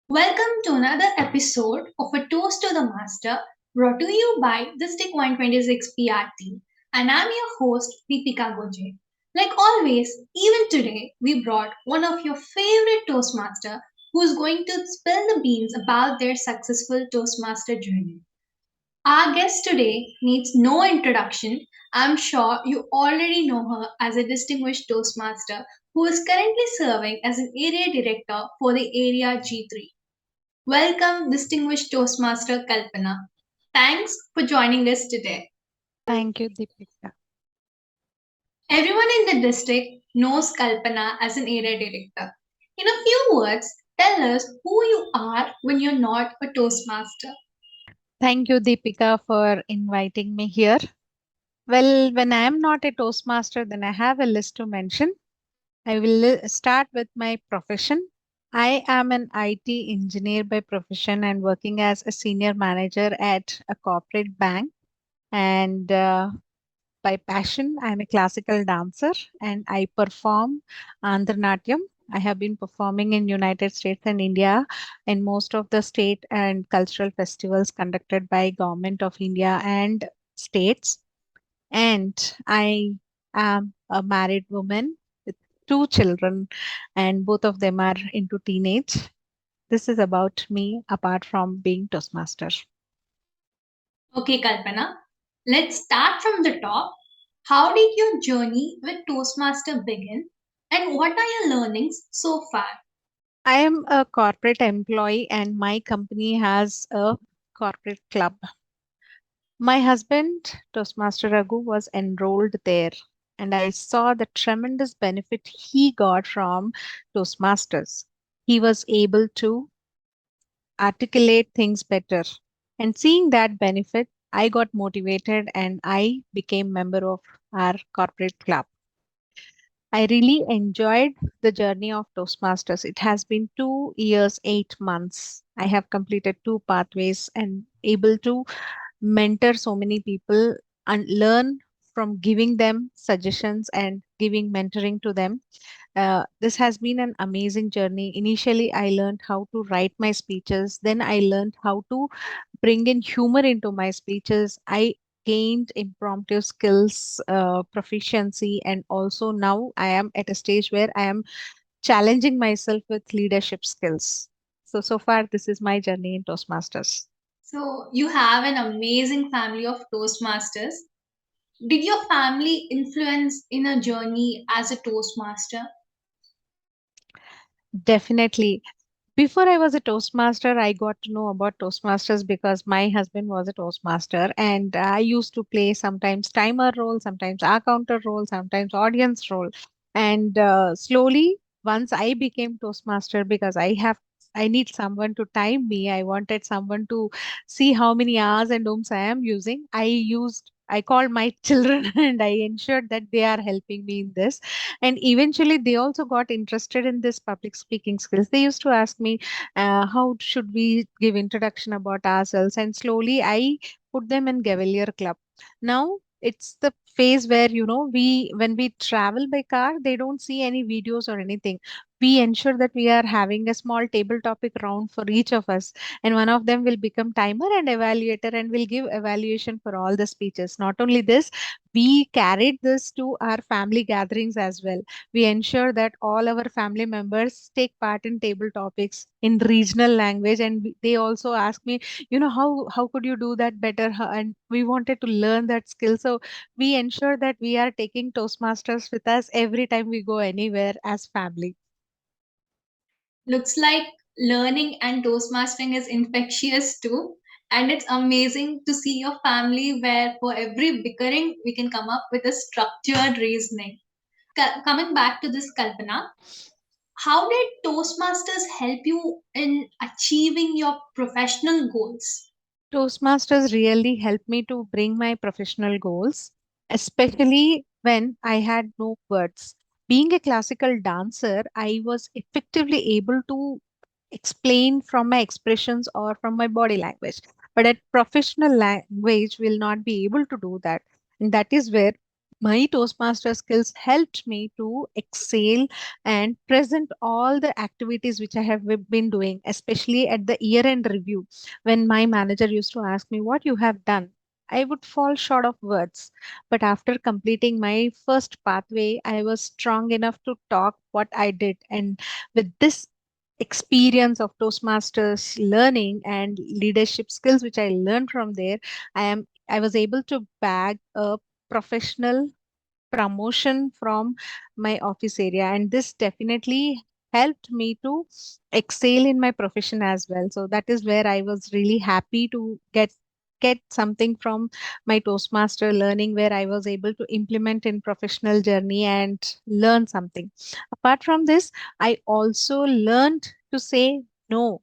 Welcome to another episode of A Toast to the Master brought to you by the Stick 126 PR team. And I'm your host, Deepika Goje. Like always, even today, we brought one of your favorite Toastmaster who's going to spill the beans about their successful Toastmaster journey. Our guest today needs no introduction. I'm sure you already know her as a distinguished Toastmaster who is currently serving as an area director for the Area G3. Welcome, distinguished Toastmaster Kalpana. Thanks for joining us today. Thank you, Deepika. Everyone in the district knows Kalpana as an area director. In a few words, tell us who you are when you're not a Toastmaster. Thank you, Deepika, for inviting me here. Well, when I am not a Toastmaster, then I have a list to mention. I will start with my profession. I am an IT engineer by profession and working as a senior manager at a corporate bank. And by passion, I am a classical dancer and I perform Andhra I have been performing in United States and India in most of the state and cultural festivals conducted by Government of India and states. And I am a married woman with two children, and both of them are into teenage. This is about me apart from being Toastmaster. Okay, Kalpana, let's start from the top. How did your journey with Toastmaster begin and what are your learnings so far? I am a corporate employee and my company has a corporate club. My husband, Toastmaster Raghu, was enrolled there, and I saw the tremendous benefit he got from Toastmasters. He was able to articulate things better. And seeing that benefit, I got motivated and I became member of our corporate club. I really enjoyed the journey of Toastmasters. It has been 2 years, 8 months. I have completed two pathways and able to mentor so many people and learn from giving them suggestions and giving mentoring to them. This has been an amazing journey. Initially, I learned how to write my speeches. Then I learned how to bring in humor into my speeches. I gained impromptu skills, proficiency, and also now I am at a stage where I am challenging myself with leadership skills. So far, this is my journey in Toastmasters. So, you have an amazing family of Toastmasters. Did your family influence in a journey as a Toastmaster? Definitely. Before I was a Toastmaster, I got to know about Toastmasters because my husband was a Toastmaster, and I used to play sometimes timer role, sometimes our counter role, sometimes audience role. And slowly, once I became Toastmaster, because I need someone to time me. I wanted someone to see how many hours and ohms I am using. I called my children and I ensured that they are helping me in this. And eventually they also got interested in this public speaking skills. They used to ask me, how should we give introduction about ourselves, and slowly I put them in Cavalier Club. Now it's the phase where, we when we travel by car, they don't see any videos or anything. We ensure that we are having a small table topic round for each of us, and one of them will become timer and evaluator and will give evaluation for all the speeches. Not only this, we carried this to our family gatherings as well. We ensure that all our family members take part in table topics in regional language, and they also ask me, how could you do that better? And we wanted to learn that skill. So we ensure that we are taking Toastmasters with us every time we go anywhere as family. Looks like learning and Toastmastering is infectious too. And it's amazing to see your family where for every bickering, we can come up with a structured reasoning. Coming back to this, Kalpana, how did Toastmasters help you in achieving your professional goals? Toastmasters really helped me to bring my professional goals, especially when I had no words. Being a classical dancer, I was effectively able to explain from my expressions or from my body language. But a professional language will not be able to do that. And that is where My Toastmaster skills helped me to excel and present all the activities which I have been doing, especially at the year end review. When my manager used to ask me what you have done, I would fall short of words. But after completing my first pathway, I was strong enough to talk what I did. And with this experience of Toastmasters learning and leadership skills which I learned from there, I was able to bag a professional promotion from my office area, and this definitely helped me to excel in my profession as well. So that is where I was really happy to get something from my Toastmaster learning, where I was able to implement in professional journey and learn something. Apart from this, I also learned to say no.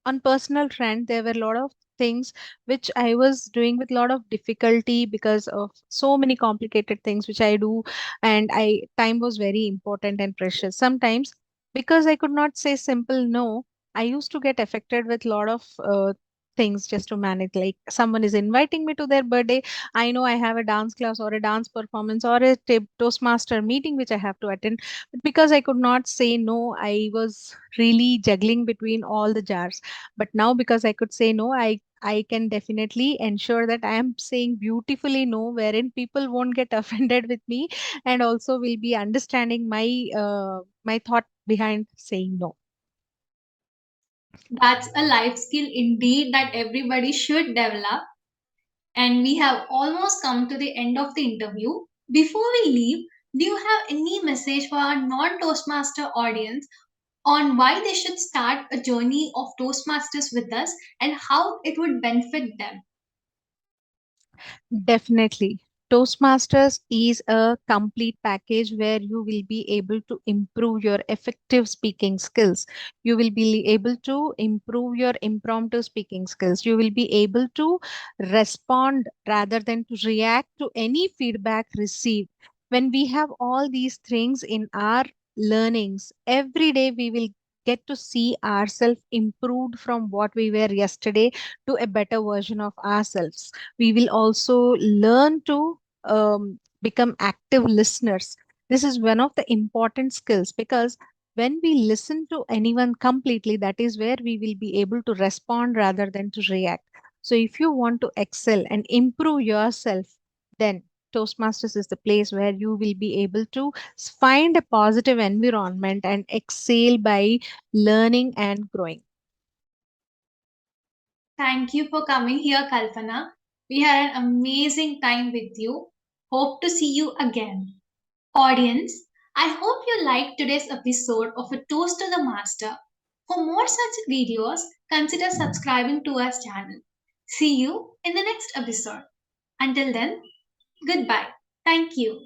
On personal front, there were a lot of things which I was doing with a lot of difficulty because of so many complicated things which I do, and I time was very important and precious. Sometimes because I could not say simple no, I used to get affected with a lot of things just to manage. Like someone is inviting me to their birthday, I know I have a dance class or a dance performance or a Toastmaster meeting which I have to attend, but because I could not say no, I was really juggling between all the jars. But now because I could say no, I can definitely ensure that I am saying beautifully no, wherein people won't get offended with me and also will be understanding my thought behind saying no. That's a life skill indeed that everybody should develop. And we have almost come to the end of the interview. Before we leave, do you have any message for our non Toastmaster audience on why they should start a journey of Toastmasters with us and how it would benefit them? Definitely. Toastmasters is a complete package where you will be able to improve your effective speaking skills. You will be able to improve your impromptu speaking skills. You will be able to respond rather than to react to any feedback received. When we have all these things in our learnings, every day we will get to see ourselves improved from what we were yesterday to a better version of ourselves. We will also learn to become active listeners. This is one of the important skills, because when we listen to anyone completely, that is where we will be able to respond rather than to react. So if you want to excel and improve yourself, then Toastmasters is the place where you will be able to find a positive environment and excel by learning and growing. Thank you for coming here, Kalpana. We had an amazing time with you. Hope to see you again. Audience, I hope you liked today's episode of A Toast to the Master. For more such videos, consider subscribing to our channel. See you in the next episode. Until then, goodbye. Thank you.